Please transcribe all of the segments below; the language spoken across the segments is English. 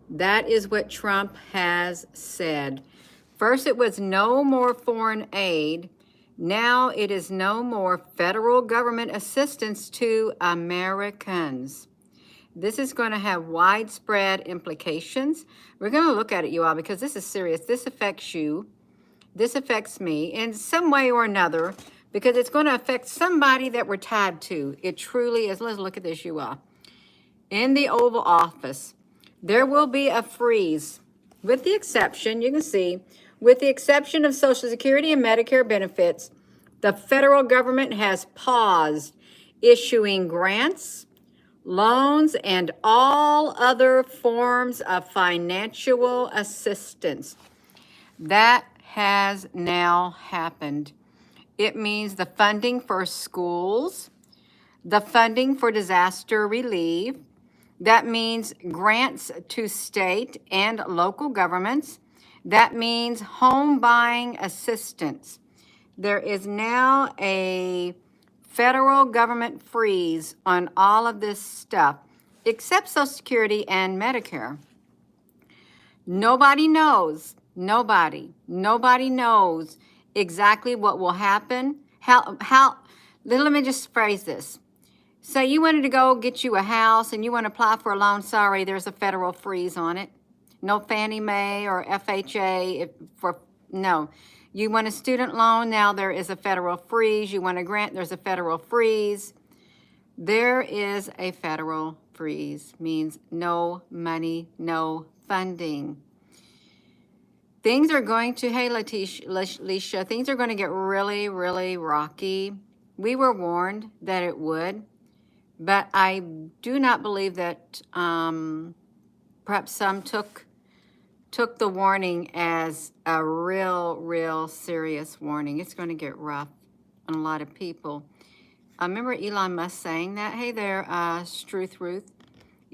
That is what Trump has said. First, it was no more foreign aid. Now it is no more federal government assistance to Americans. This is going to have widespread implications. We're going to look at it, you all, because this is serious. This affects you. This affects me in some way or another because it's going to affect somebody that we're tied to. It truly is. Let's look at this, you all. In the Oval Office, there will be a freeze, with the exception, you can see, with the exception of Social Security and Medicare benefits, the federal government has paused issuing grants, loans, and all other forms of financial assistance. That has now happened. It means the funding for schools, the funding for disaster relief. That means grants to state and local governments. That means home buying assistance. There is now a federal government freeze on all of this stuff, except Social Security and Medicare. Nobody knows exactly what will happen. Let me just phrase this. Say you wanted to go get you a house and you want to apply for a loan. Sorry, there's a federal freeze on it. No Fannie Mae or FHA no. You want a student loan, now there is a federal freeze. You want a grant, there's a federal freeze. There is a federal freeze, means no money, no funding. Things are going to, hey, Leisha, things are going to get really, really rocky. We were warned that it would, but I do not believe that perhaps some took the warning as a real serious warning. It's going to get rough on a lot of people. I remember Elon Musk saying that. Hey there, Struth Ruth.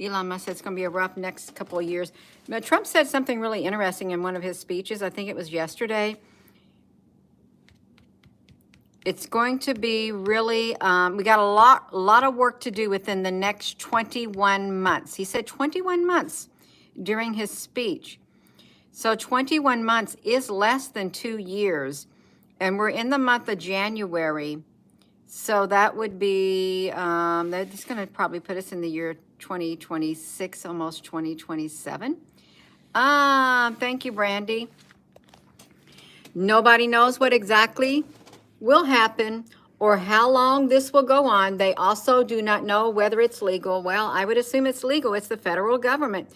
Elon Musk said it's going to be a rough next couple of years. But Trump said something really interesting in one of his speeches. I think it was yesterday. It's going to be really, we got a lot of work to do within the next 21 months. He said 21 months during his speech. So 21 months is less than 2 years. And we're in the month of January. So that would be, that's going to probably put us in the year 2026, almost 2027. Thank you, Brandy. Nobody knows what exactly will happen or how long this will go on. They also do not know whether it's legal. Well, I would assume it's legal. It's the federal government.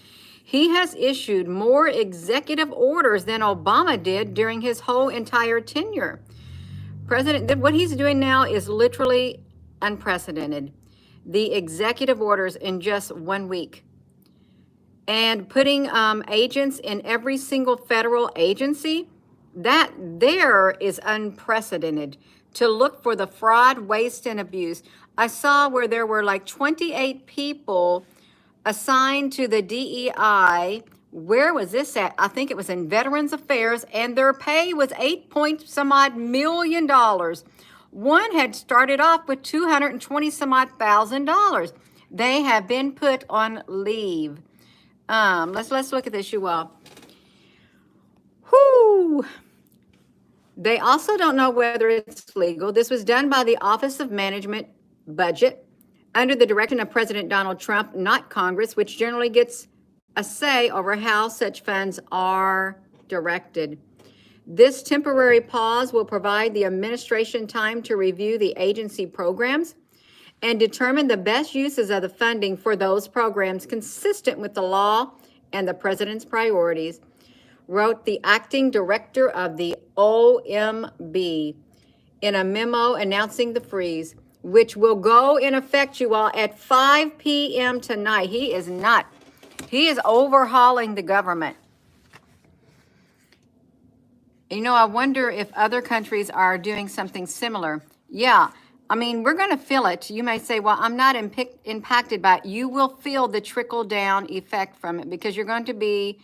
He has issued more executive orders than Obama did during his whole entire tenure. What he's doing now is literally unprecedented. The executive orders in just 1 week. And putting agents in every single federal agency, that there is unprecedented to look for the fraud, waste, and abuse. I saw where there were like 28 people assigned to the DEI. Where was this at? I think it was in Veterans Affairs, and their pay was $8 million. One had started off with $220,000. They have been put on leave. Let's look at this, you all. Whoo! They also don't know whether it's legal. This was done by the Office of Management Budget under the direction of President Donald Trump, not Congress, which generally gets a say over how such funds are directed. This temporary pause will provide the administration time to review the agency programs and determine the best uses of the funding for those programs consistent with the law and the president's priorities, wrote the acting director of the OMB in a memo announcing the freeze, which will go in effect, you all, at 5 p.m. tonight. He is overhauling the government. You know, I wonder if other countries are doing something similar. Yeah, I mean, we're going to feel it. You may say, well, I'm not impacted by it. You will feel the trickle-down effect from it because you're going to be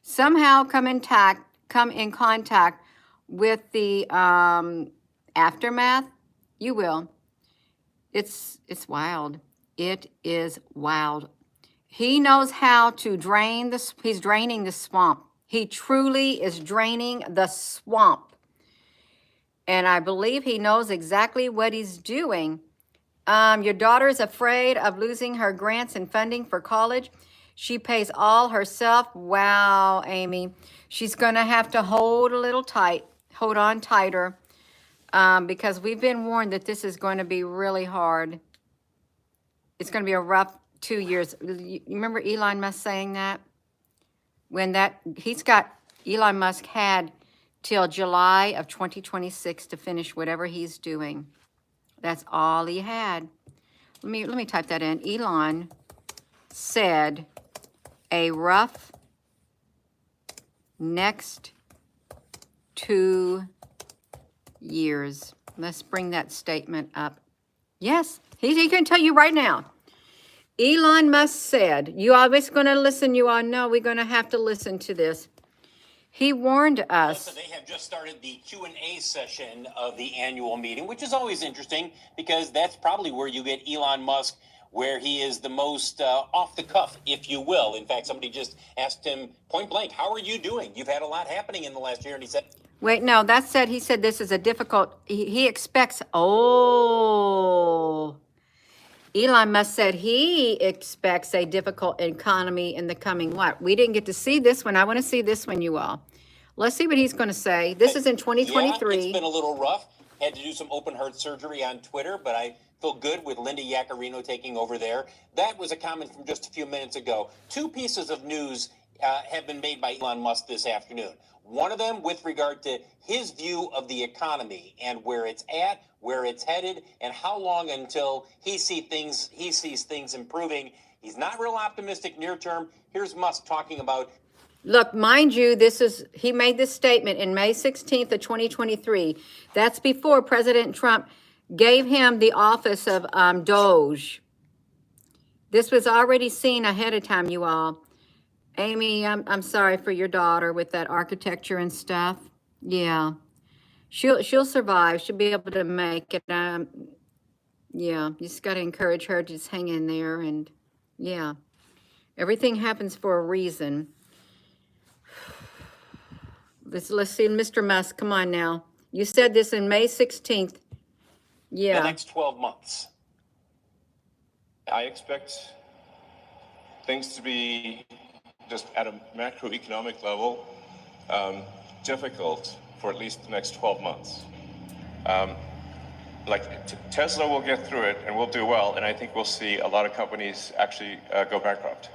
somehow come in contact with the aftermath. You will. It's wild. It is wild. He knows how to drain he's draining the swamp. He truly is draining the swamp. And I believe he knows exactly what he's doing. Your daughter is afraid of losing her grants and funding for college. She pays all herself. Wow, Amy. She's going to have to hold a little tight, hold on tighter, because we've been warned that this is going to be really hard. It's going to be a rough 2 years. You remember Elon Musk saying that? Elon Musk had till July of 2026 to finish whatever he's doing. That's all he had. Let me type that in. Elon said a rough next 2 years. Let's bring that statement up. Yes, he can tell you right now. Elon Musk said, you always going to listen, you all know we're going to have to listen to this. He warned us. They have just started the Q&A session of the annual meeting, which is always interesting because that's probably where you get Elon Musk, where he is the most off the cuff, if you will. In fact, somebody just asked him point blank, how are you doing? You've had a lot happening in the last year. And he said, wait, no, he said this is a difficult, he expects, Elon Musk said he expects a difficult economy in the coming what? We didn't get to see this one. I want to see this one, you all. Let's see what he's going to say. This is in 2023. Yeah, it's been a little rough. Had to do some open heart surgery on Twitter, but I feel good with Linda Yaccarino taking over there. That was a comment from just a few minutes ago. 2 pieces of news have been made by Elon Musk this afternoon. One of them with regard to his view of the economy and where it's at, where it's headed, and how long until he sees things improving. He's not real optimistic near term. Here's Musk talking about. Look, mind you, he made this statement in May 16th of 2023. That's before President Trump gave him the office of Doge. This was already seen ahead of time, you all. Amy, I'm sorry for your daughter with that architecture and stuff. Yeah, she'll survive. She'll be able to make it. Yeah, you just got to encourage her to just hang in there. And yeah, everything happens for a reason. Let's see, Mr. Musk, come on now. You said this in May 16th. Yeah. The next 12 months. I expect things to be just at a macroeconomic level difficult for at least the next 12 months. Tesla will get through it and we'll do well, and I think we'll see a lot of companies actually go bankrupt.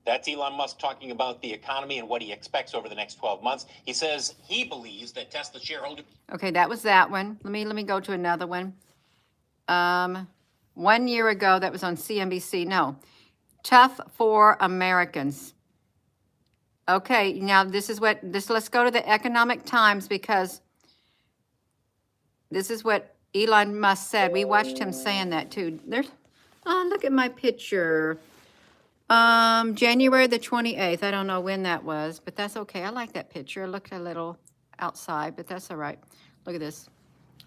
That's Elon Musk talking about the economy and what he expects over the next 12 months. He says he believes that Tesla shareholder. Okay, that was that one. Let me go to another one. 1 year ago, that was on CNBC. No, tough for Americans. Okay, now let's go to the Economic Times because this is what Elon Musk said. We watched him saying that too. Look at my picture. January the 28th. I don't know when that was, but that's okay. I like that picture. It looked a little outside, but that's all right. Look at this.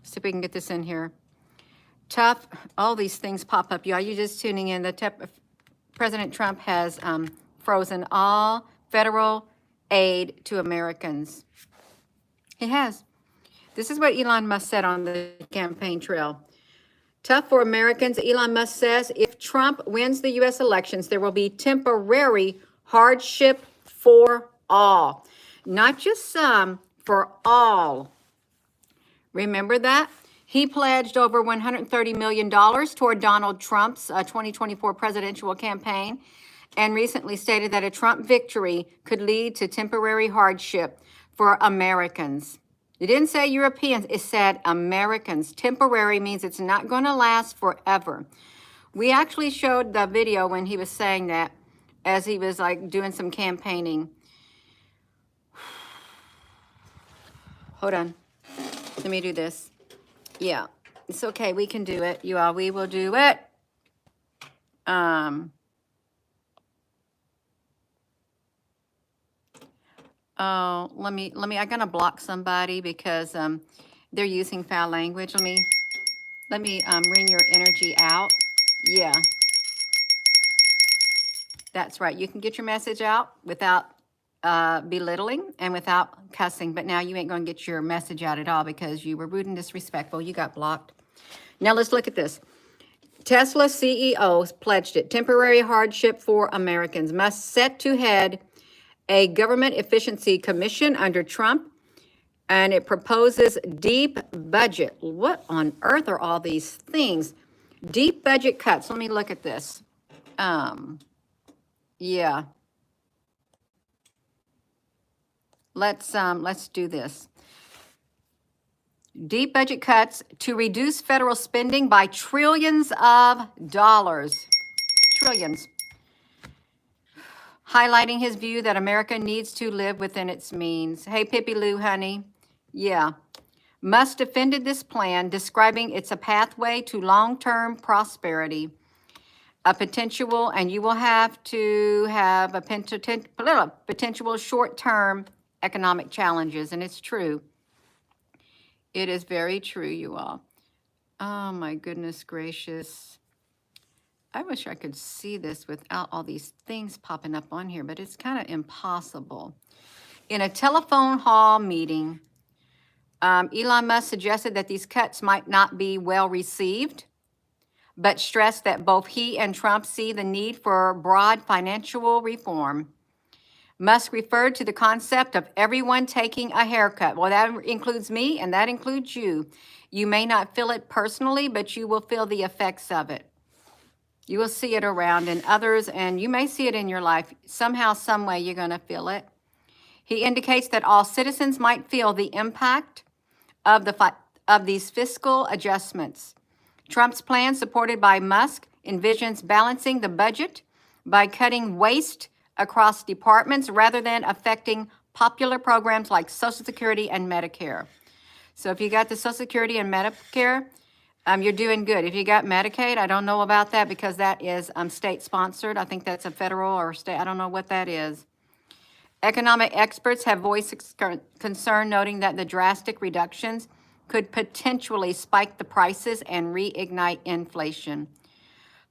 See if we can get this in here. Tough. All these things pop up. Y'all, you're just tuning in. President Trump has frozen all federal aid to Americans. He has. This is what Elon Musk said on the campaign trail. Tough for Americans. Elon Musk says if Trump wins the U.S. elections, there will be temporary hardship for all. Not just some, for all. Remember that? He pledged over $130 million toward Donald Trump's 2024 presidential campaign and recently stated that a Trump victory could lead to temporary hardship for Americans. It didn't say Europeans, it said Americans. Temporary means it's not going to last forever. We actually showed the video when he was saying that as he was like doing some campaigning. Hold on. Let me do this. Yeah, it's okay. We can do it. You all, we will do it. Oh, let me, I'm going to block somebody because they're using foul language. Let me bring your energy out. Yeah. That's right. You can get your message out without belittling and without cussing, but now you ain't going to get your message out at all because you were rude and disrespectful. You got blocked. Now let's look at this. Tesla CEO pledged it. Temporary hardship for Americans must set to head a government efficiency commission under Trump, and it proposes deep budget. What on earth are all these things? Deep budget cuts. Let me look at this. Yeah. Let's do this. Deep budget cuts to reduce federal spending by trillions of dollars. Trillions. Highlighting his view that America needs to live within its means. Hey, Pippi Lou, honey. Yeah. Musk defended this plan, describing it's a pathway to long-term prosperity. A potential, and you will have to have a potential short-term economic challenges, and it's true. It is very true, you all. Oh, my goodness gracious. I wish I could see this without all these things popping up on here, but it's kind of impossible. In a telephone hall meeting, Elon Musk suggested that these cuts might not be well received, but stressed that both he and Trump see the need for broad financial reform. Musk referred to the concept of everyone taking a haircut. Well, that includes me and that includes you. You may not feel it personally, but you will feel the effects of it. You will see it around in others, and you may see it in your life. Somehow, some way, you're going to feel it. He indicates that all citizens might feel the impact of these fiscal adjustments. Trump's plan, supported by Musk, envisions balancing the budget by cutting waste across departments rather than affecting popular programs like Social Security and Medicare. So if you got the Social Security and Medicare, you're doing good. If you got Medicaid, I don't know about that because that is state-sponsored. I think that's a federal or state. I don't know what that is. Economic experts have voiced concern, noting that the drastic reductions could potentially spike the prices and reignite inflation,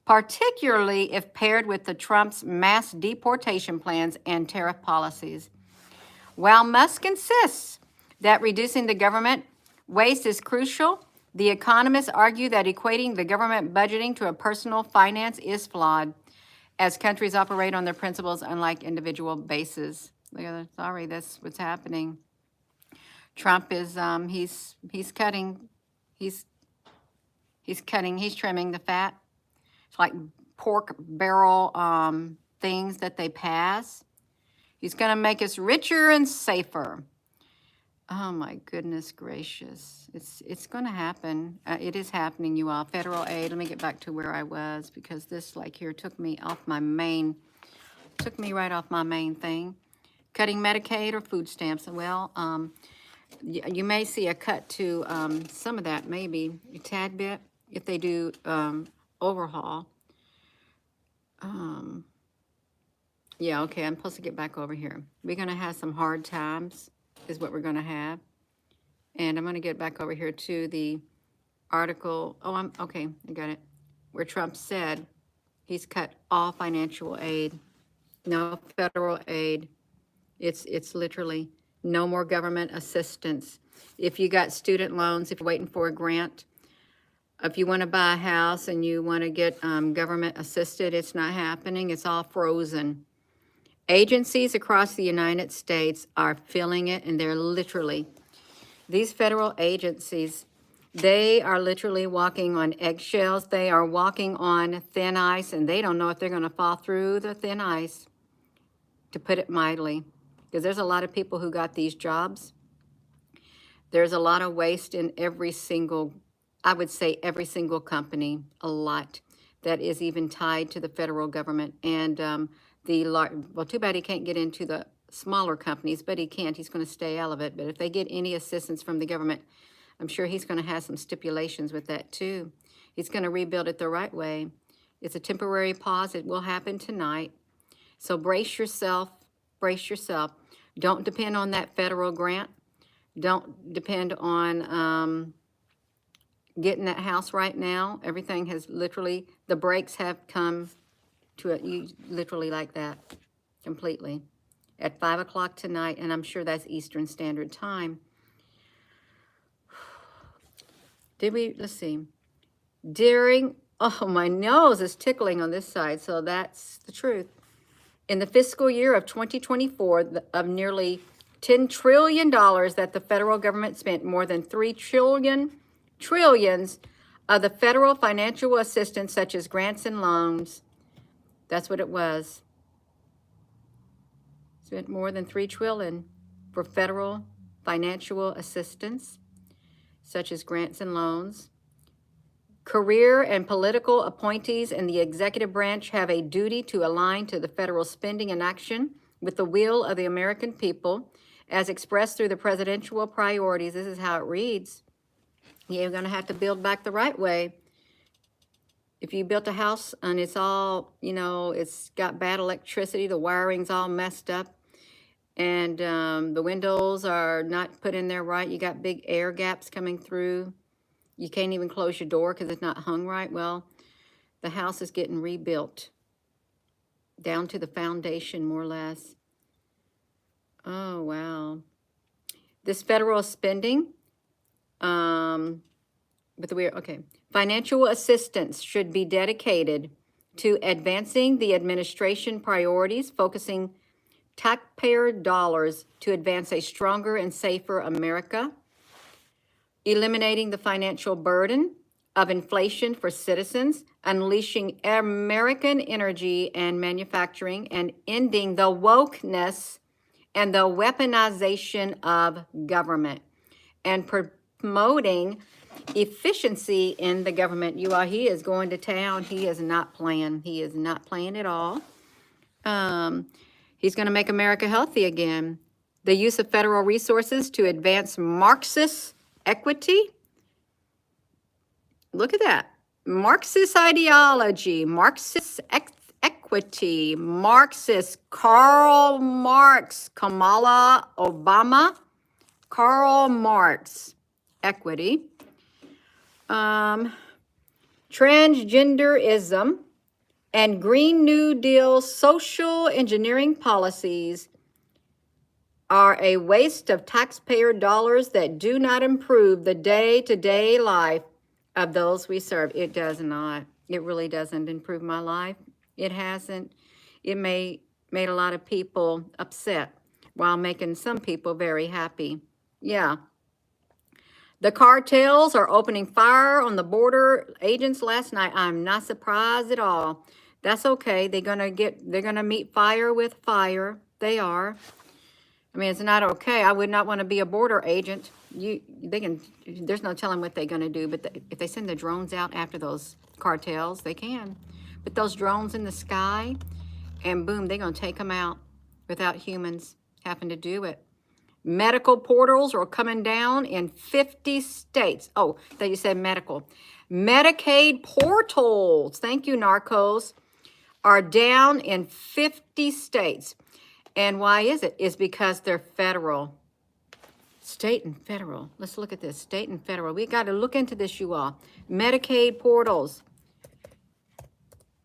particularly if paired with the Trump's mass deportation plans and tariff policies. While Musk insists that reducing the government waste is crucial, the economists argue that equating the government budgeting to a personal finance is flawed, as countries operate on their principles unlike individual bases. Look at that. Sorry, that's what's happening. Trump is he's cutting, he's trimming the fat. It's like pork barrel things that they pass. He's going to make us richer and safer. Oh my goodness gracious. It's going to happen. It is happening, you all. Federal aid. Let me get back to where I was because this like here took me right off my main thing. Cutting Medicaid or food stamps. Well, you may see a cut to some of that, maybe a tad bit, if they do overhaul. Yeah, okay, I'm supposed to get back over here. We're going to have some hard times is what we're going to have. And I'm going to get back over here to the article. Oh, okay, I got it. Where Trump said he's cut all financial aid, no federal aid. It's literally no more government assistance. If you got student loans, if you're waiting for a grant, if you want to buy a house and you want to get government assisted, it's not happening. It's all frozen. Agencies across the United States are feeling it, and they're literally, these federal agencies, they are literally walking on eggshells. They are walking on thin ice, and they don't know if they're going to fall through the thin ice, to put it mildly. Because there's a lot of people who got these jobs. There's a lot of waste in every single, I would say every single company, a lot, that is even tied to the federal government. And well, too bad he can't get into the smaller companies, but he can't. He's going to stay out of it. But if they get any assistance from the government, I'm sure he's going to have some stipulations with that too. He's going to rebuild it the right way. It's a temporary pause. It will happen tonight. So brace yourself. Brace yourself. Don't depend on that federal grant. Don't depend on getting that house right now. Everything has literally, the brakes have come You literally like that completely at 5 o'clock tonight, and I'm sure that's Eastern Standard Time. Let's see. Oh, my nose is tickling on this side, so that's the truth. In the fiscal year of 2024, of nearly $10 trillion that the federal government spent, more than trillions of the federal financial assistance, such as grants and loans, that's what it was. Spent more than $3 trillion for federal financial assistance, such as grants and loans. Career and political appointees in the executive branch have a duty to align to the federal spending and action with the will of the American people, as expressed through the presidential priorities. This is how it reads. You're going to have to build back the right way. If you built a house and it's all, it's got bad electricity, the wiring's all messed up, and the windows are not put in there right, you got big air gaps coming through, you can't even close your door because it's not hung right, well, the house is getting rebuilt down to the foundation, more or less. Oh, wow. This federal spending, financial assistance should be dedicated to advancing the administration priorities, focusing taxpayer dollars to advance a stronger and safer America, eliminating the financial burden of inflation for citizens, unleashing American energy and manufacturing, and ending the wokeness and the weaponization of government, and promoting efficiency in the government. He is going to town. He is not playing. He is not playing at all. He's going to make America healthy again. The use of federal resources to advance Marxist equity. Look at that. Marxist ideology, Marxist equity, Marxist, Karl Marx, Kamala Obama, Karl Marx, equity. Transgenderism and Green New Deal social engineering policies are a waste of taxpayer dollars that do not improve the day-to-day life of those we serve. It does not. It really doesn't improve my life. It hasn't. It made a lot of people upset while making some people very happy. Yeah. The cartels are opening fire on the border agents last night. I'm not surprised at all. That's okay. They're gonna meet fire with fire. They are. I mean, it's not okay. I would not want to be a border agent. There's no telling what they're gonna do, but if they send the drones out after those cartels, they can. Put those drones in the sky, and boom, they're gonna take them out without humans having to do it. Medical portals are coming down in 50 states. Oh, that you said medical. Medicaid portals, thank you, Narcos, are down in 50 states. And why is it? It's because they're federal. State and federal. Let's look at this. State and federal. We got to look into this, you all. Medicaid portals.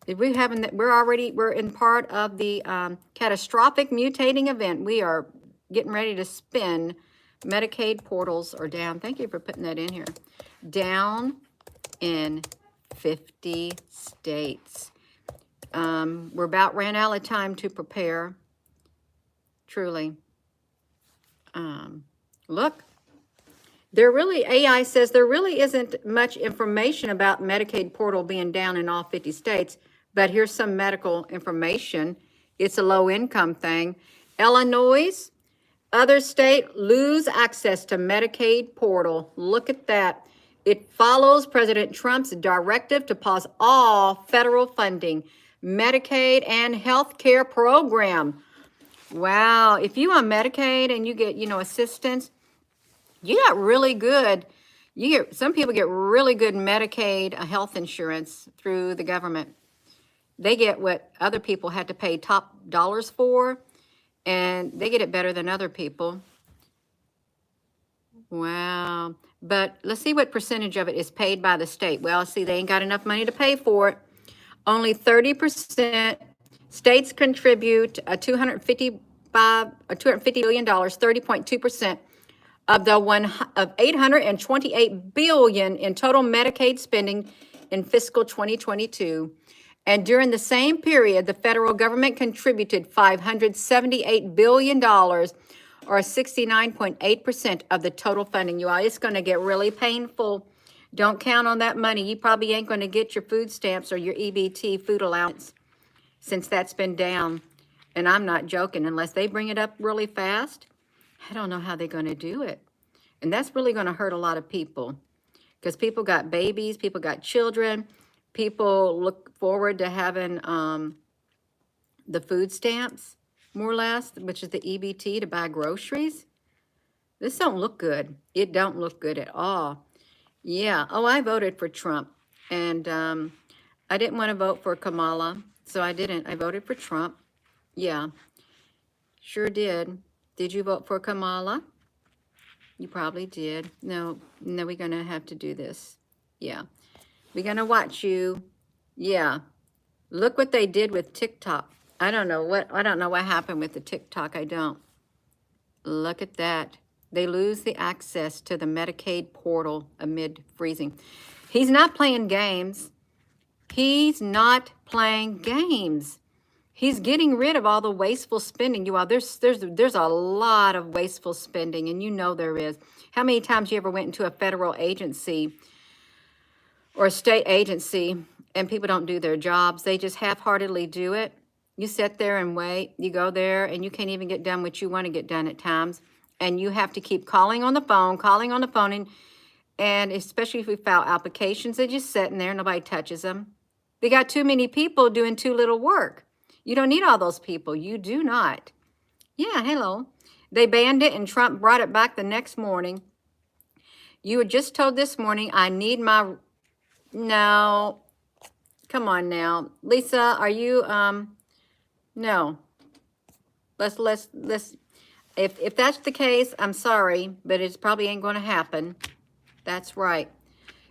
We're in part of the catastrophic mutating event. We are getting ready to spin. Medicaid portals are down. Thank you for putting that in here. Down in 50 states. We're about ran out of time to prepare. Truly. Look, AI says there really isn't much information about Medicaid portal being down in all 50 states, but here's some medical information. It's a low income thing. Illinois, other state lose access to Medicaid portal. Look at that. It follows President Trump's directive to pause all federal funding, Medicaid and health care program. Wow. If you on Medicaid and you get, assistance, you got really good. Some people get really good Medicaid health insurance through the government. They get what other people had to pay top dollars for, and they get it better than other people. Wow. But let's see what percentage of it is paid by the state. Well, see, they ain't got enough money to pay for it. Only 30% States contribute $250 billion, 30.2% of the $828 billion in total Medicaid spending in fiscal 2022. And during the same period, the federal government contributed $578 billion, or 69.8% of the total funding. You all, it's going to get really painful. Don't count on that money. You probably ain't going to get your food stamps or your EBT food allowance, since that's been down. And I'm not joking, unless they bring it up really fast. I don't know how they're going to do it. And that's really going to hurt a lot of people, because people got babies, people got children, people look forward to having the food stamps, more or less, which is the EBT to buy groceries. This don't look good. It don't look good at all. Yeah. Oh, I voted for Trump. And I didn't want to vote for Kamala, so I didn't. I voted for Trump. Yeah, sure did. Did you vote for Kamala? You probably did. No, we're going to have to do this. Yeah. We're going to watch you. Yeah. Look what they did with TikTok. I don't know what happened with the TikTok. I don't. Look at that. They lose the access to the Medicaid portal amid freezing. He's not playing games. He's not playing games. He's getting rid of all the wasteful spending. You all, there's a lot of wasteful spending, and you know there is. How many times you ever went into a federal agency or a state agency and people don't do their jobs? They just half-heartedly do it. You sit there and wait. You go there and you can't even get done what you want to get done at times. And you have to keep calling on the phone, and especially if we file applications, they're just sitting there, nobody touches them. They got too many people doing too little work. You don't need all those people. You do not. Yeah, hello. They banned it and Trump brought it back the next morning. You were just told this morning, I need my... No. Come on now. Lisa, are you... No. Let's... If that's the case, I'm sorry, but it probably ain't going to happen. That's right.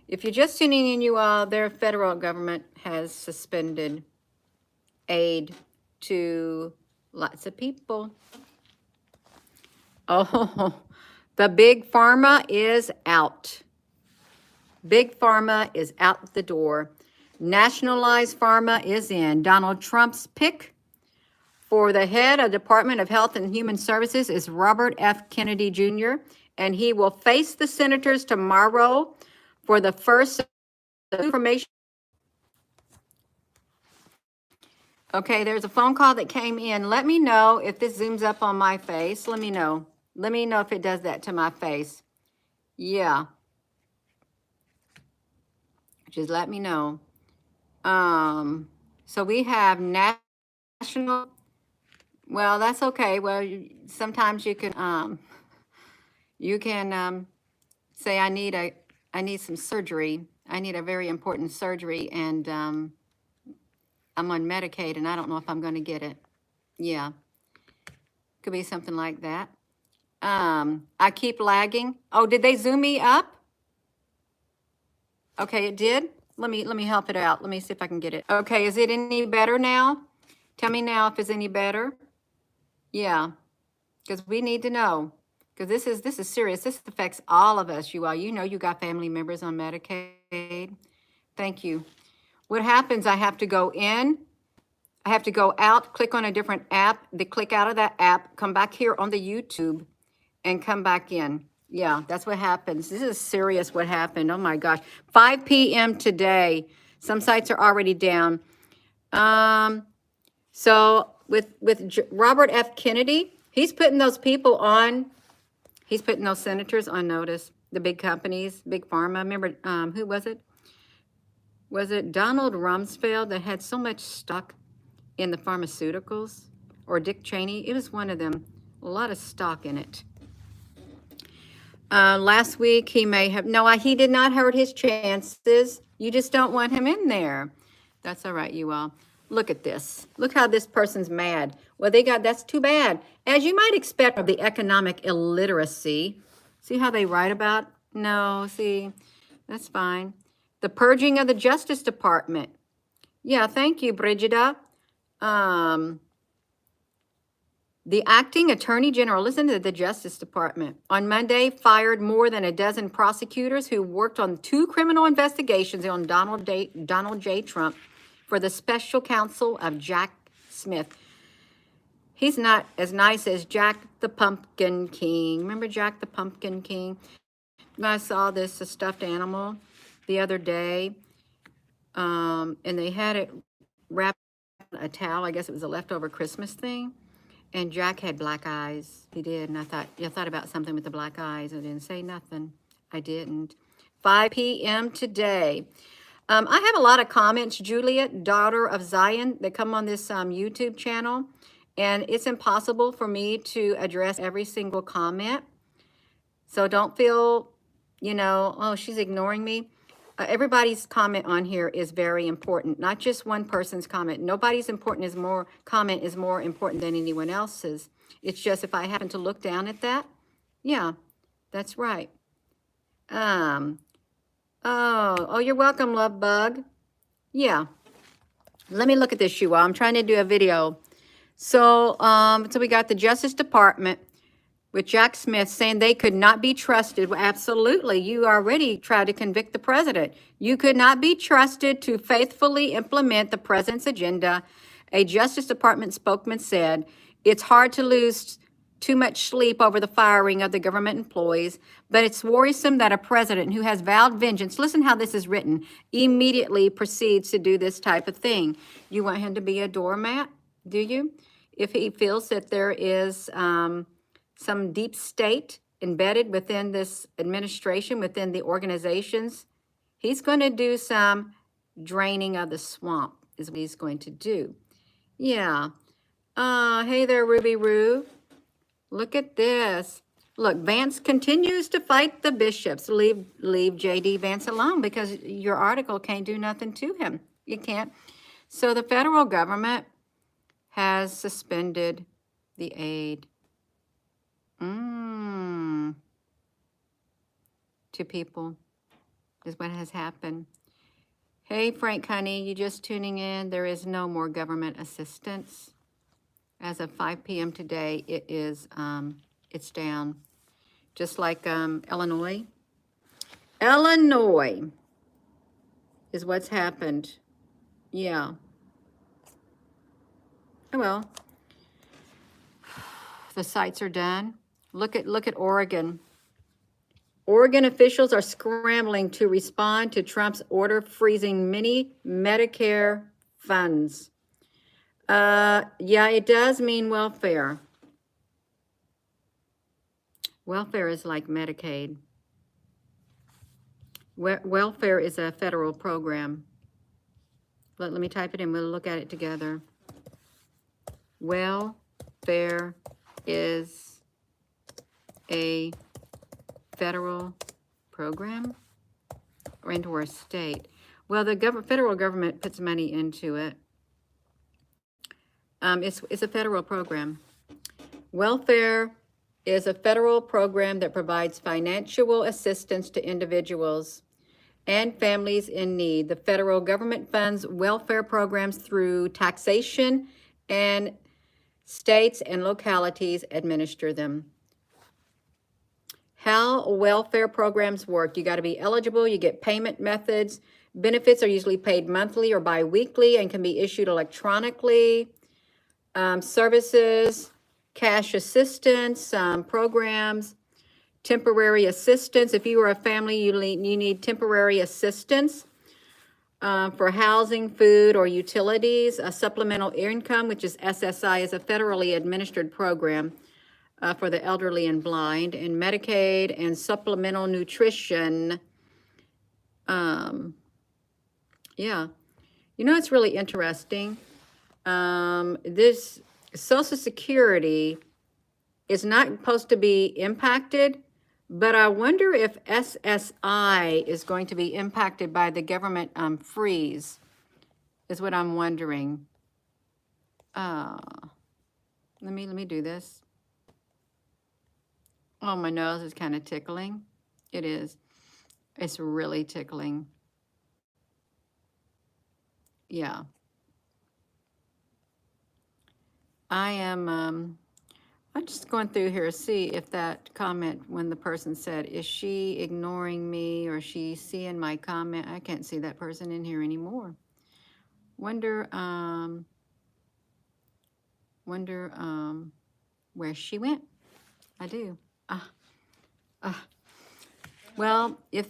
If you're just tuning in, you all, their federal government has suspended aid to lots of people. Oh, the big pharma is out. Big pharma is out the door. Nationalized pharma is in. Donald Trump's pick for the head of Department of Health and Human Services is Robert F. Kennedy Jr., and he will face the senators tomorrow for the first information. Okay, there's a phone call that came in. Let me know if this zooms up on my face. Let me know. Let me know if it does that to my face. Yeah. Just let me know. So we have national... Well, that's okay. Well, sometimes you can say I need some surgery. I need a very important surgery, and I'm on Medicaid, and I don't know if I'm going to get it. Yeah, could be something like that. I keep lagging. Oh, did they zoom me up? Okay, it did. Let me help it out. Let me see if I can get it. Okay, is it any better now? Tell me now if it's any better. Yeah, because we need to know. Because this is serious. This affects all of us, you all. You know you got family members on Medicaid. Thank you. What happens, I have to go in, I have to go out, click on a different app, they click out of that app, come back here on the YouTube, and come back in. Yeah, that's what happens. This is serious what happened. Oh my gosh. 5 p.m. today. Some sites are already down. So with Robert F. Kennedy, he's putting those people on, he's putting those senators on notice, the big companies, big pharma. Remember, who was it? Was it Donald Rumsfeld that had so much stock in the pharmaceuticals? Or Dick Cheney? It was one of them. A lot of stock in it. Last week, he may have... No, he did not hurt his chances. You just don't want him in there. That's all right, you all. Look at this. Look how this person's mad. Well, that's too bad. As you might expect of the economic illiteracy. See how they write about? No, see, that's fine. The purging of the Justice Department. Yeah, thank you, Brigida. The acting attorney general, listen to the Justice Department, on Monday fired more than a dozen prosecutors who worked on 2 criminal investigations on Donald J. Trump for the special counsel of Jack Smith. He's not as nice as Jack the Pumpkin King. Remember Jack the Pumpkin King? I saw this stuffed animal the other day, and they had it wrapped in a towel. I guess it was a leftover Christmas thing. And Jack had black eyes. He did. And I thought about something with the black eyes. I didn't say nothing. I didn't. 5 p.m. today. I have a lot of comments, Juliet, daughter of Zion, that come on this YouTube channel. And it's impossible for me to address every single comment. So don't feel, oh, she's ignoring me. Everybody's comment on here is very important, not just one person's comment. Nobody's comment is more important than anyone else's. It's just if I happen to look down at that, yeah, that's right. Oh, you're welcome, love bug. Yeah. Let me look at this, Shua. I'm trying to do a video. So we got the Justice Department with Jack Smith saying they could not be trusted. Well, absolutely. You already tried to convict the president. You could not be trusted to faithfully implement the president's agenda. A Justice Department spokesman said, it's hard to lose too much sleep over the firing of the government employees, but it's worrisome that a president who has vowed vengeance, listen how this is written, immediately proceeds to do this type of thing. You want him to be a doormat, do you? If he feels that there is some deep state embedded within this administration, within the organizations, he's going to do some draining of the swamp is what he's going to do. Yeah. Hey there, Ruby Roo. Look at this. Look, Vance continues to fight the bishops. Leave J.D. Vance alone because your article can't do nothing to him. You can't. So the federal government has suspended the aid to people is what has happened. Hey, Frank, honey, you just tuning in. There is no more government assistance. As of 5 p.m. today, it is, it's down. Just like Illinois. Illinois is what's happened. Yeah. Oh, well, the sites are done. Look at Oregon. Oregon officials are scrambling to respond to Trump's order freezing many Medicare funds. Yeah, it does mean welfare. Welfare is like Medicaid. Welfare is a federal program. Let me type it in. We'll look at it together. Welfare is a federal program or into our state. Well, the federal government puts money into it. It's a federal program. Welfare is a federal program that provides financial assistance to individuals and families in need. The federal government funds welfare programs through taxation, and states and localities administer them. How welfare programs work. You got to be eligible. You get payment methods. Benefits are usually paid monthly or bi-weekly and can be issued electronically. Services, cash assistance, programs, temporary assistance. If you are a family, you need temporary assistance for housing, food, or utilities. A supplemental income, which is SSI, is a federally administered program for the elderly and blind. And Medicaid and supplemental nutrition. Yeah. You know, it's really interesting. This Social Security is not supposed to be impacted, but I wonder if SSI is going to be impacted by the government freeze, is what I'm wondering. Let me do this. Oh, my nose is kind of tickling. It is. It's really tickling. Yeah. I'm just going through here to see if that comment, when the person said, is she ignoring me or is she seeing my comment? I can't see that person in here anymore. Wonder where she went. I do. Well, if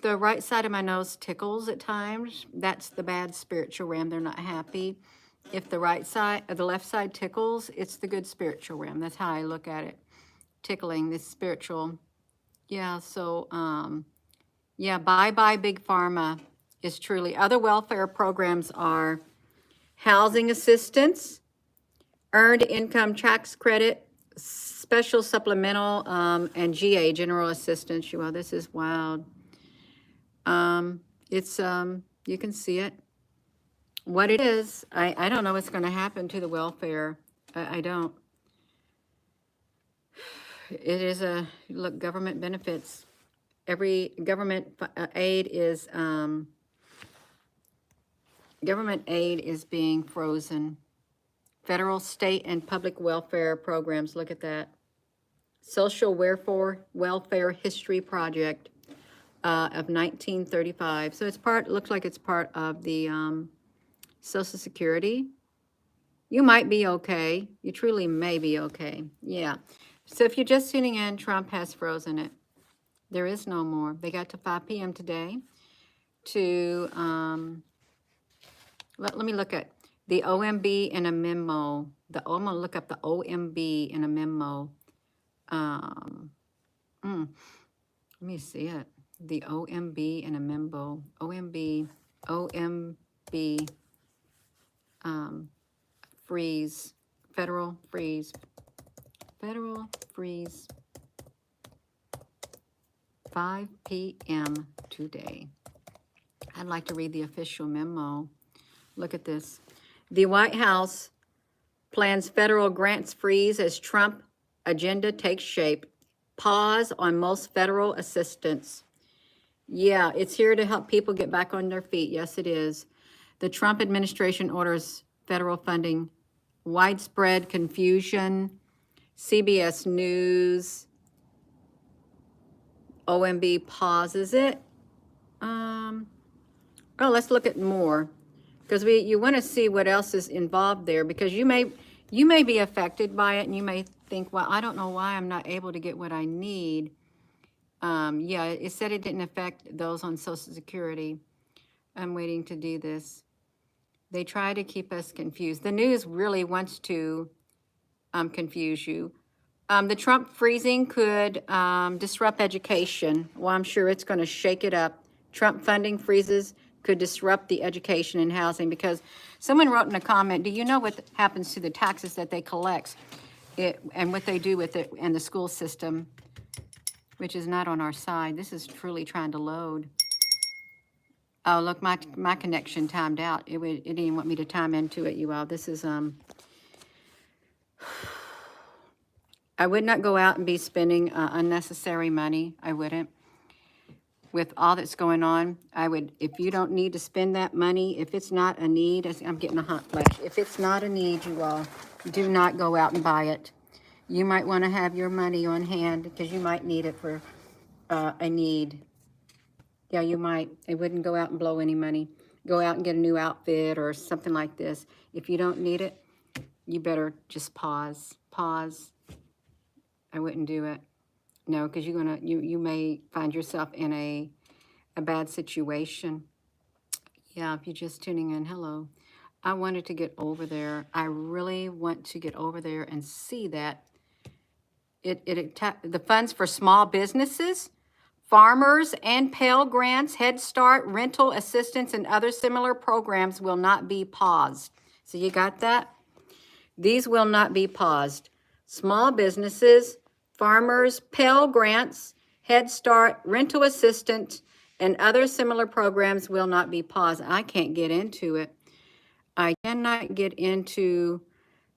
the right side of my nose tickles at times, that's the bad spiritual realm. They're not happy. If the right side or the left side tickles, it's the good spiritual realm. That's how I look at it. Tickling this spiritual. Yeah, so yeah, bye-bye Big Pharma is truly. Other welfare programs are housing assistance, earned income tax credit, special supplemental, and GA, general assistance. Well, this is wild. It's, you can see it. What it is, I don't know what's going to happen to the welfare. I don't. It is look, government benefits. Every government aid is being frozen. Federal, state, and public welfare programs. Look at that. Social Welfare History Project of 1935. So it's looks like it's part of the Social Security. You might be okay. You truly may be okay. Yeah. So if you're just tuning in, Trump has frozen it. There is no more. They got to 5 p.m. today to, let me look at the OMB in a memo. I'm going to look up the OMB in a memo. Let me see it. The OMB in a memo. OMB, freeze, federal freeze, 5 p.m. today. I'd like to read the official memo. Look at this. The White House plans federal grants freeze as Trump agenda takes shape. Pause on most federal assistance. Yeah, it's here to help people get back on their feet. Yes, it is. The Trump administration orders federal funding. Widespread confusion. CBS News. OMB pauses it. Oh, let's look at more. Because you want to see what else is involved there, because you may be affected by it, and you may think, well, I don't know why I'm not able to get what I need. Yeah, it said it didn't affect those on Social Security. I'm waiting to do this. They try to keep us confused. The news really wants to confuse you. The Trump freezing could disrupt education. Well, I'm sure it's going to shake it up. Trump funding freezes could disrupt the education and housing, because someone wrote in a comment, do you know what happens to the taxes that they collect and what they do with it in the school system, which is not on our side. This is truly trying to load. Oh, look, my connection timed out. It didn't even want me to time into it, you all. This is, I would not go out and be spending unnecessary money. I wouldn't. With all that's going on, I would, if you don't need to spend that money, if it's not a need, I'm getting a hot flash. If it's not a need, you all, do not go out and buy it. You might want to have your money on hand because you might need it for a need. Yeah, you might. I wouldn't go out and blow any money. Go out and get a new outfit or something like this. If you don't need it, you better just pause. Pause. I wouldn't do it. No, because you may find yourself in a bad situation. Yeah, if you're just tuning in, hello. I wanted to get over there. I really want to get over there and see that the funds for small businesses, farmers, and Pell Grants, Head Start, rental assistance, and other similar programs will not be paused. So you got that? These will not be paused. Small businesses, farmers, Pell Grants, Head Start, rental assistance, and other similar programs will not be paused. I can't get into it. I cannot get into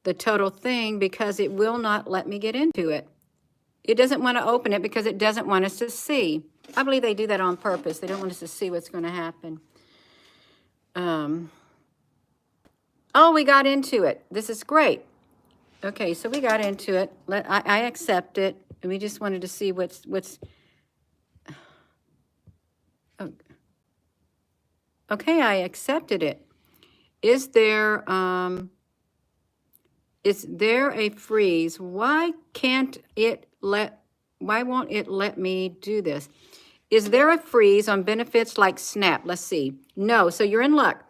the total thing because it will not let me get into it. It doesn't want to open it because it doesn't want us to see. I believe they do that on purpose. They don't want us to see what's going to happen. Oh, we got into it. This is great. Okay, so we got into it. I accept it. And we just wanted to see what's, oh, okay, I accepted it. Is there a freeze? Why won't it let me do this? Is there a freeze on benefits like SNAP? Let's see. No, so you're in luck.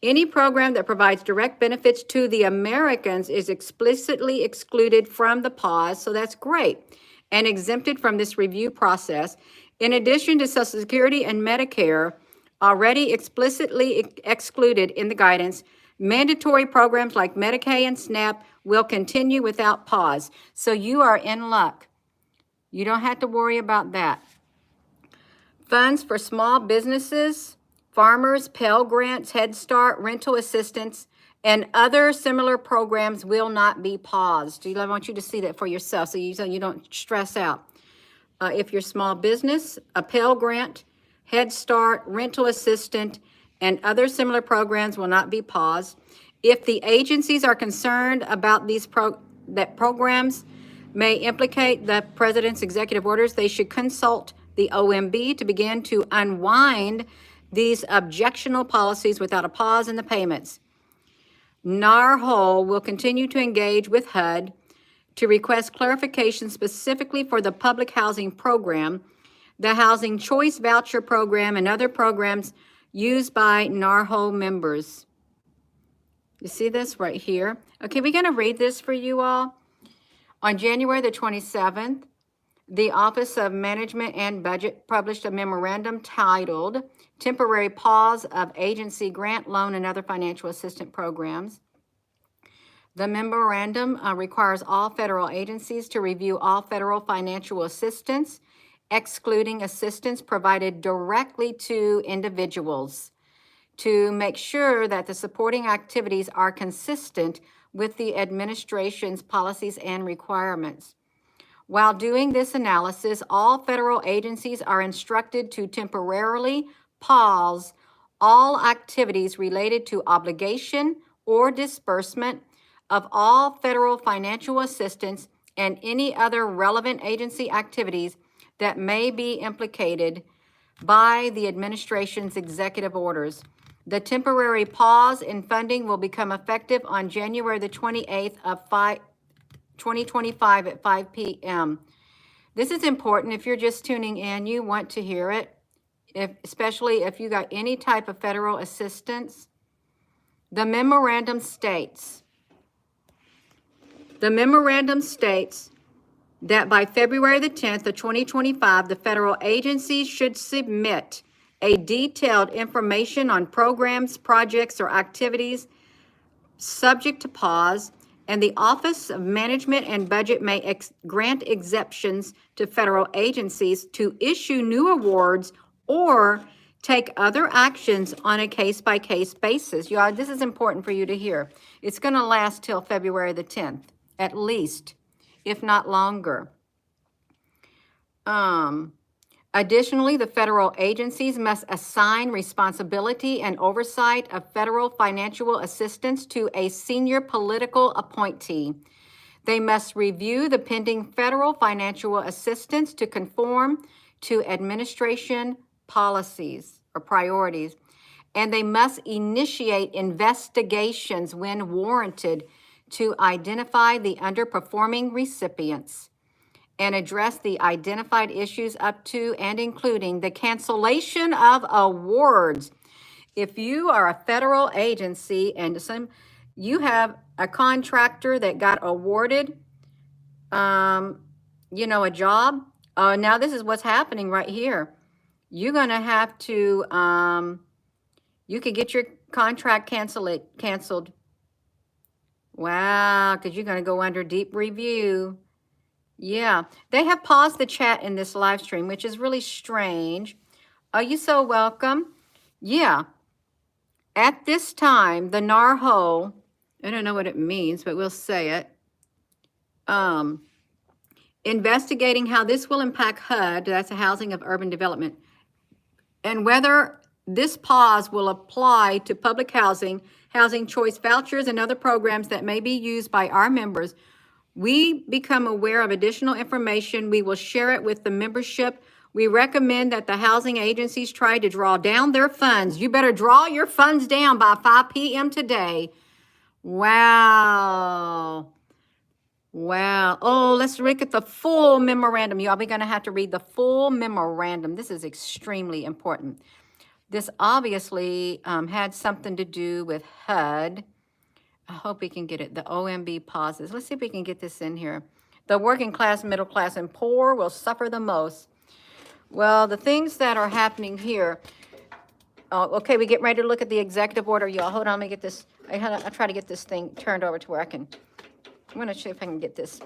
Any program that provides direct benefits to the Americans is explicitly excluded from the pause, so that's great, and exempted from this review process. In addition to Social Security and Medicare, already explicitly excluded in the guidance, mandatory programs like Medicaid and SNAP will continue without pause. So you are in luck. You don't have to worry about that. Funds for small businesses, farmers, Pell Grants, Head Start, rental assistance, and other similar programs will not be paused. I want you to see that for yourself so you don't stress out. If you're small business, a Pell Grant, Head Start, rental assistant, and other similar programs will not be paused. If the agencies are concerned about that programs may implicate the president's executive orders, they should consult the OMB to begin to unwind these objectionable policies without a pause in the payments. NARHOL will continue to engage with HUD to request clarification specifically for the public housing program, the Housing Choice Voucher Program, and other programs used by NARHOL members. You see this right here? Okay, we're going to read this for you all. On January the 27th, the Office of Management and Budget published a memorandum titled Temporary Pause of Agency Grant, Loan, and Other Financial Assistance Programs. The memorandum requires all federal agencies to review all federal financial assistance, excluding assistance provided directly to individuals, to make sure that the supporting activities are consistent with the administration's policies and requirements. While doing this analysis, all federal agencies are instructed to temporarily pause all activities related to obligation or disbursement of all federal financial assistance and any other relevant agency activities that may be implicated by the administration's executive orders. The temporary pause in funding will become effective on January the 28th of 2025 at 5 p.m. This is important. If you're just tuning in, you want to hear it, especially if you got any type of federal assistance. The memorandum states that by February the 10th of 2025, the federal agencies should submit a detailed information on programs, projects, or activities subject to pause, and the Office of Management and Budget may grant exemptions to federal agencies to issue new awards or take other actions on a case-by-case basis. Y'all, this is important for you to hear. It's going to last till February the 10th, at least, if not longer. Additionally, the federal agencies must assign responsibility and oversight of federal financial assistance to a senior political appointee. They must review the pending federal financial assistance to conform to administration policies or priorities, and they must initiate investigations when warranted to identify the underperforming recipients and address the identified issues up to and including the cancellation of awards. If you are a federal agency and you have a contractor that got awarded, a job, now this is what's happening right here. You're going to have to, you could get your contract canceled. Wow, because you're going to go under deep review. Yeah, they have paused the chat in this live stream, which is really strange. Are you so welcome? Yeah. At this time, the NARHO, I don't know what it means, but we'll say it. Investigating how this will impact HUD, that's the Housing of Urban Development, and whether this pause will apply to public housing housing choice vouchers, and other programs that may be used by our members. We become aware of additional information. We will share it with the membership. We recommend that the housing agencies try to draw down their funds. You better draw your funds down by 5 p.m. today. Wow. Wow. Oh, let's look at the full memorandum. Y'all, we're going to have to read the full memorandum. This is extremely important. This obviously had something to do with HUD. I hope we can get it. The OMB pauses. Let's see if we can get this in here. The working class, middle class, and poor will suffer the most. Well, the things that are happening here. Okay, we get ready to look at the executive order. Y'all, hold on. Let me get this. I try to get this thing turned over to where I can. I'm going to see if I can get this.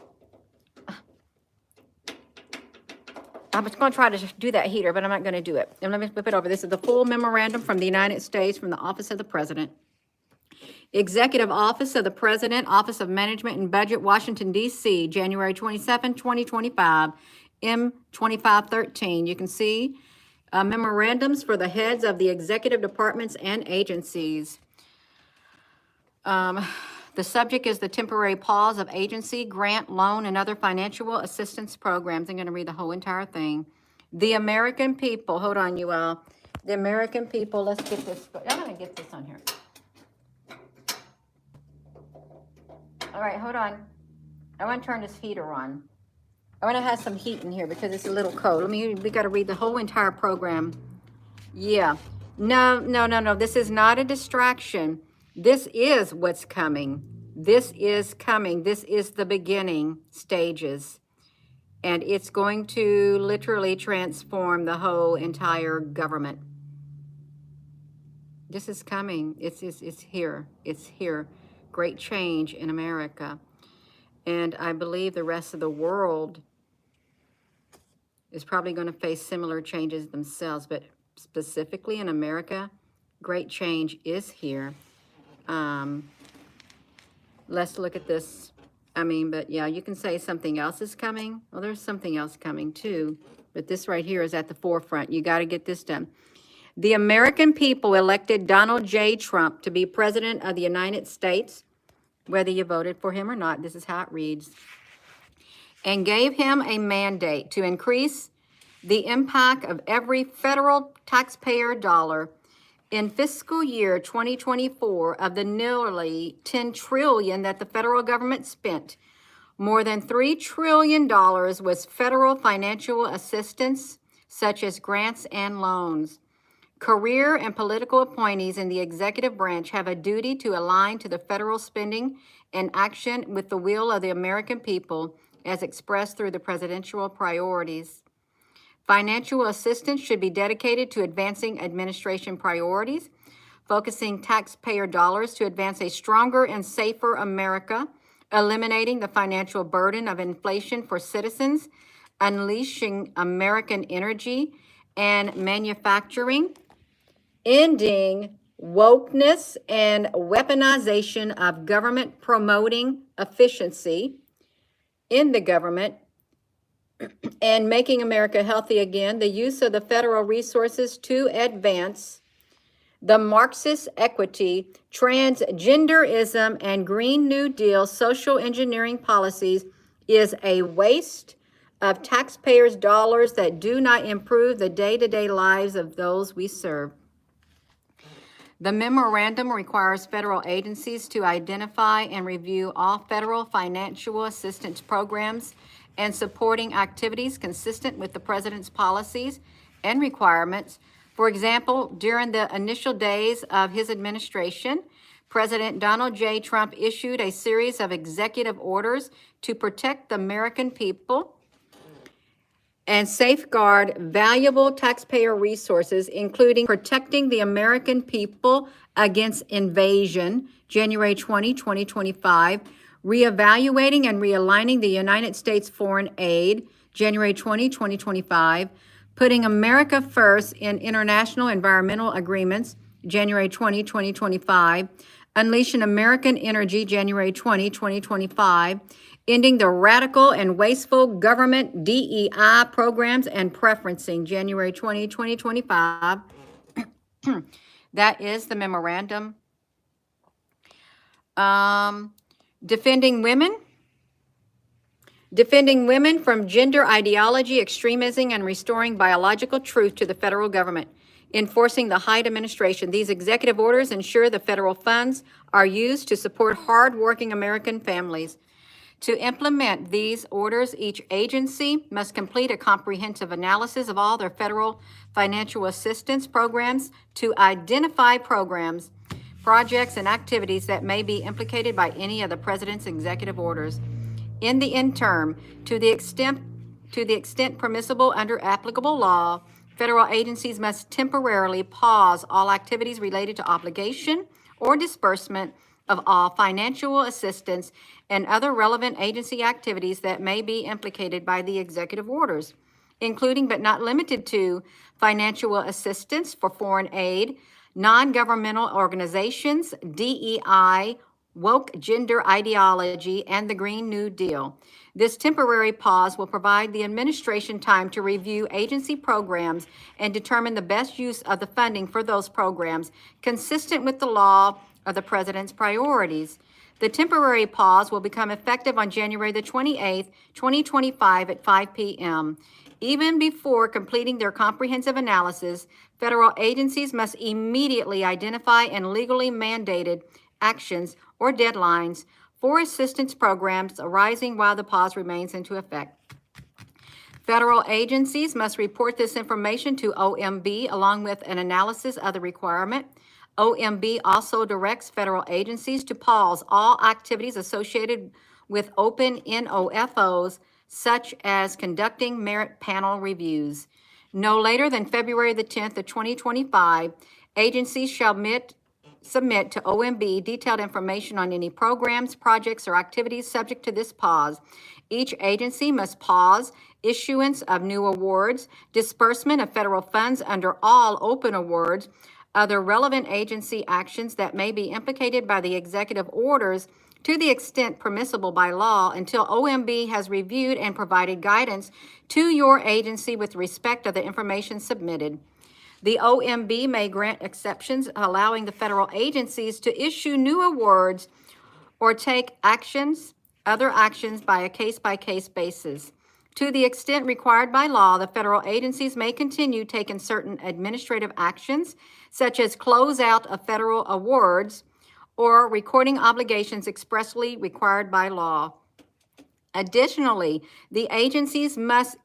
I was going to try to do that heater, but I'm not going to do it. And let me flip it over. This is the full memorandum from the United States, from the Office of the President. Executive Office of the President, Office of Management and Budget, Washington, D.C., January 27, 2025, M2513. You can see memorandums for the heads of the executive departments and agencies. The subject is the temporary pause of agency, grant, loan, and other financial assistance programs. I'm going to read the whole entire thing. The American people, hold on, you all. The American people, let's get this. I'm going to get this on here. All right, hold on. I want to turn this heater on. I want to have some heat in here because it's a little cold. We got to read the whole entire program. Yeah. No. This is not a distraction. This is what's coming. This is coming. This is the beginning stages. And it's going to literally transform the whole entire government. This is coming. It's here. It's here. Great change in America. And I believe the rest of the world is probably going to face similar changes themselves. But specifically in America, great change is here. Let's look at this. But yeah, you can say something else is coming. Well, there's something else coming too. But this right here is at the forefront. You got to get this done. The American people elected Donald J. Trump to be president of the United States, whether you voted for him or not. This is how it reads. And gave him a mandate to increase the impact of every federal taxpayer dollar in fiscal year 2024 of the nearly $10 trillion that the federal government spent. More than $3 trillion was federal financial assistance, such as grants and loans. Career and political appointees in the executive branch have a duty to align to the federal spending and action with the will of the American people as expressed through the presidential priorities. Financial assistance should be dedicated to advancing administration priorities, focusing taxpayer dollars to advance a stronger and safer America, eliminating the financial burden of inflation for citizens, unleashing American energy and manufacturing, ending wokeness and weaponization of government, promoting efficiency in the government, and making America healthy again, the use of the federal resources to advance the Marxist equity, transgenderism, and Green New Deal social engineering policies is a waste of taxpayers' dollars that do not improve the day-to-day lives of those we serve. The memorandum requires federal agencies to identify and review all federal financial assistance programs and supporting activities consistent with the president's policies and requirements. For example, during the initial days of his administration, President Donald J. Trump issued a series of executive orders to protect the American people and safeguard valuable taxpayer resources, including protecting the American people against invasion, January 20, 2025, reevaluating and realigning the United States foreign aid, January 20, 2025, putting America first in international environmental agreements, January 20, 2025, unleashing American energy, January 20, 2025, ending the radical and wasteful government DEI programs and preferencing, January 20, 2025. That is the memorandum. Defending women. Defending women from gender ideology, extremism, and restoring biological truth to the federal government. Enforcing the Hyde administration. These executive orders ensure the federal funds are used to support hardworking American families. To implement these orders, each agency must complete a comprehensive analysis of all their federal financial assistance programs to identify programs, projects, and activities that may be implicated by any of the president's executive orders. In the interim, to the extent permissible under applicable law, federal agencies must temporarily pause all activities related to obligation or disbursement of all financial assistance and other relevant agency activities that may be implicated by the executive orders, including but not limited to financial assistance for foreign aid, non-governmental organizations, DEI, woke gender ideology, and the Green New Deal. This temporary pause will provide the administration time to review agency programs and determine the best use of the funding for those programs, consistent with the law of the president's priorities. The temporary pause will become effective on January the 28th, 2025 at 5 p.m. Even before completing their comprehensive analysis, federal agencies must immediately identify and legally mandated actions or deadlines for assistance programs arising while the pause remains into effect. Federal agencies must report this information to OMB along with an analysis of the requirement. OMB also directs federal agencies to pause all activities associated with open NOFOs, such as conducting merit panel reviews. No later than February the 10th of 2025, agencies shall submit to OMB detailed information on any programs, projects, or activities subject to this pause. Each agency must pause issuance of new awards, disbursement of federal funds under all open awards, other relevant agency actions that may be implicated by the executive orders to the extent permissible by law until OMB has reviewed and provided guidance to your agency with respect to the information submitted. The OMB may grant exceptions allowing the federal agencies to issue new awards or take other actions by a case-by-case basis. To the extent required by law, the federal agencies may continue taking certain administrative actions, such as close out of federal awards or recording obligations expressly required by law. Additionally, the agencies must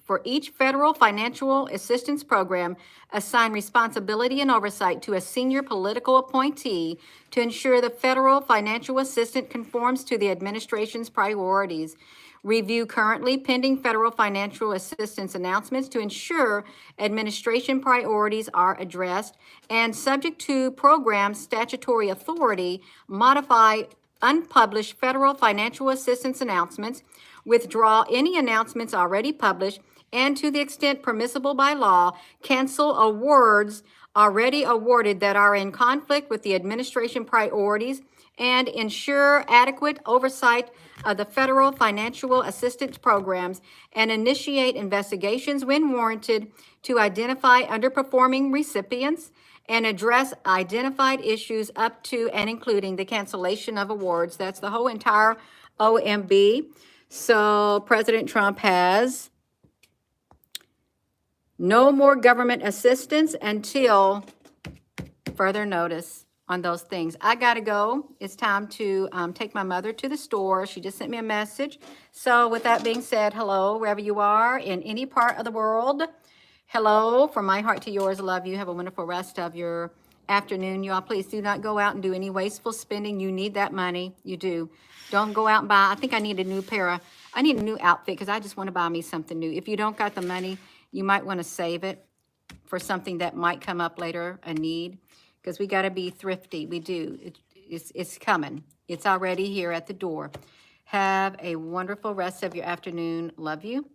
for each federal financial assistance program, assign responsibility and oversight to a senior political appointee to ensure the federal financial assistance conforms to the administration's priorities. Review currently pending federal financial assistance announcements to ensure administration priorities are addressed, and subject to program statutory authority, modify unpublished federal financial assistance announcements, withdraw any announcements already published, and to the extent permissible by law, cancel awards already awarded that are in conflict with the administration priorities, and ensure adequate oversight of the federal financial assistance programs, and initiate investigations when warranted to identify underperforming recipients and address identified issues up to and including the cancellation of awards. That's the whole entire OMB. So President Trump has no more government assistance until further notice on those things. I gotta go. It's time to take my mother to the store. She just sent me a message. So with that being said, hello, wherever you are in any part of the world. Hello, from my heart to yours, love you. Have a wonderful rest of your afternoon. You all, please do not go out and do any wasteful spending. You need that money. You do. Don't go out and buy. I think I need a new outfit because I just want to buy me something new. If you don't got the money, you might want to save it for something that might come up later, a need, because we got to be thrifty. We do. It's coming. It's already here at the door. Have a wonderful rest of your afternoon. Love you.